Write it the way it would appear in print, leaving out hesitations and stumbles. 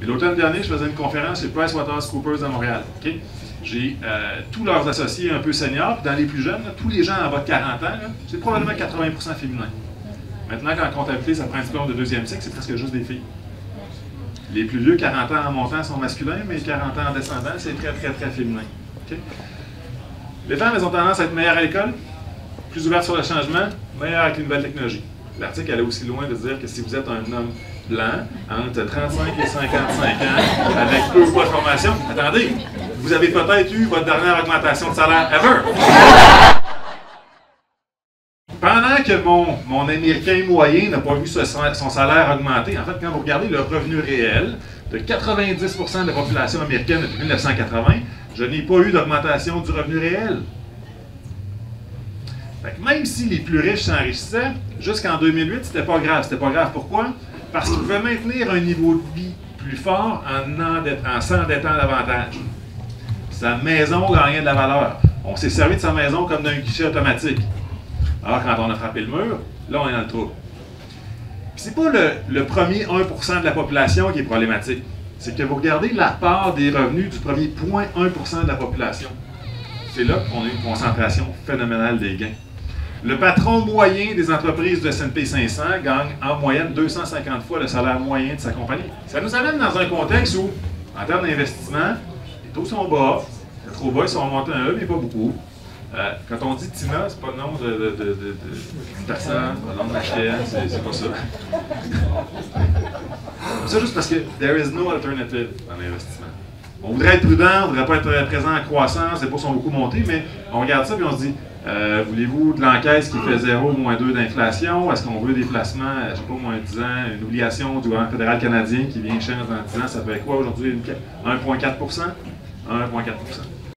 Et l'automne dernier, je faisais une conférence chez PricewaterhouseCoopers à Montréal. Okay? J'ai tous leurs associés un peu seniors, puis dans les plus jeunes, là, tous les gens en bas de 40 ans, c'est probablement 80% féminin. Maintenant, qu'en comptabilité, ça prend un diplôme de deuxième cycle, c'est presque juste des filles. Les plus vieux, 40 ans en montant, sont masculins, mais 40 ans en descendant, c'est très, très, très féminin. Okay? Les femmes, elles ont tendance à être meilleures à l'école, plus ouvertes sur le changement, meilleures avec les nouvelles technologies. L'article allait aussi loin de dire que si vous êtes un homme blanc, entre 35 et 55 ans, avec peu ou pas de formation, attendez, vous avez peut-être eu votre dernière augmentation de salaire ever! Pendant que mon Américain moyen n'a pas vu son salaire augmenter, en fait, quand vous regardez le revenu réel de 90% de la population américaine depuis 1980, je n'ai pas eu d'augmentation du revenu réel. Fait que même si les plus riches s'enrichissaient, jusqu'en 2008, c'était pas grave. C'était pas grave pourquoi? Parce qu'ils pouvaient maintenir un niveau de vie plus fort en s'endettant davantage. Sa maison gagnait de la valeur. On s'est servi de sa maison comme d'un guichet automatique. Alors, quand on a frappé le mur, là, on est dans le trou. C'est pas le premier 1% de la population qui est problématique. C'est que vous regardez la part des revenus du premier 0,1% de la population. C'est là qu'on a une concentration phénoménale des gains. Le patron moyen des entreprises de S&P 500 gagne en moyenne 250 fois le salaire moyen de sa compagnie. Ça nous amène dans un contexte où, en termes d'investissement, les taux sont bas, les trop bas, ils sont remontés un peu, mais pas beaucoup. Quand on dit Tina, c'est pas le nom de personne, c'est pas le nom de la chienne, c'est pas ça. C'est juste parce que there is no alternative en investissement. On voudrait être prudent, on ne voudrait pas être présent en croissance, les bourses sont beaucoup montées, mais on regarde ça et on se dit, voulez-vous de l'encaisse qui fait 0 ou moins 2 d'inflation? Est-ce qu'on veut des placements, je ne sais pas, moins 10 ans, une obligation du gouvernement fédéral canadien qui vient cher dans 10 ans, ça fait quoi aujourd'hui? 1,4 1,4 %?